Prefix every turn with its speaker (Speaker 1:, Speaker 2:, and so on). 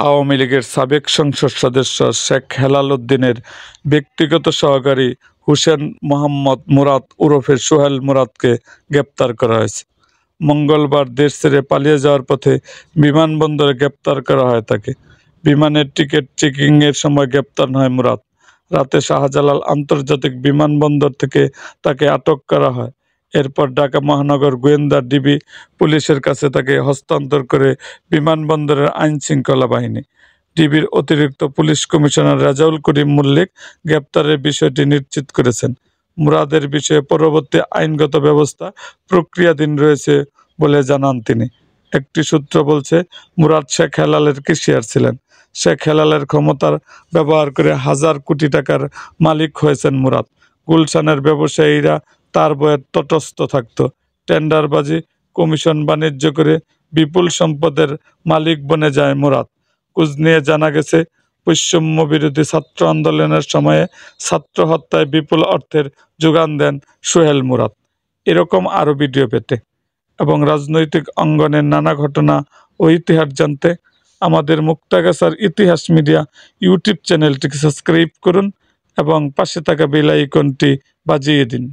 Speaker 1: আওয়ামী লীগের সাবেক সংসদ সদস্য শেখ হেলাল উদ্দিনের ব্যক্তিগত সহকারী হুসেন মোহাম্মদ মুরাদ ওরফে সোহেল মুরাদকে গ্রেপ্তার করা হয়েছে। মঙ্গলবার দেশ ছেড়ে পালিয়ে যাওয়ার পথে বিমানবন্দরে গ্রেপ্তার করা হয় তাকে। বিমানের টিকিট চেকিংয়ের সময় গ্রেপ্তার হয় মুরাদ। রাতে শাহজালাল আন্তর্জাতিক বিমানবন্দর থেকে তাকে আটক করা হয়। এরপর ঢাকা মহানগর গোয়েন্দা ডিবি পুলিশের কাছে তাকে হস্তান্তর করে বিমানবন্দরের আইনশৃঙ্খলা বাহিনী। ডিবির অতিরিক্ত পুলিশ কমিশনার রেজাউল করিম মল্লিক গ্রেপ্তারের বিষয়টি নিশ্চিত করেছেন। মুরাদের বিষয়ে পরবর্তী আইনগত ব্যবস্থা প্রক্রিয়াধীন রয়েছে বলে জানান তিনি। একটি সূত্র বলছে, মুরাদ শেখ হেলালের ক্যাশিয়ার ছিলেন। শেখ হেলালের ক্ষমতার ব্যবহার করে হাজার কোটি টাকার মালিক হয়েছেন মুরাদ। গুলশানের ব্যবসায়ীরা তার বয়ে তটস্থ থাকত। টেন্ডারবাজি, কমিশন বাণিজ্য করে বিপুল সম্পদের মালিক বনে যায় মুরাদ। খোঁজ নিয়ে জানা গেছে, বৈষম্য বিরোধী ছাত্র আন্দোলনের সময়ে ছাত্র হত্যায় বিপুল অর্থের যোগান দেন সোহেল মুরাদ। এরকম আরও ভিডিও পেতে এবং রাজনৈতিক অঙ্গনের নানা ঘটনা ও ইতিহাস জানতে আমাদের মুক্তাগাছার ইতিহাস মিডিয়া ইউটিউব চ্যানেলটিকে সাবস্ক্রাইব করুন এবং পাশে থাকা বেল আইকনটি বাজিয়ে দিন।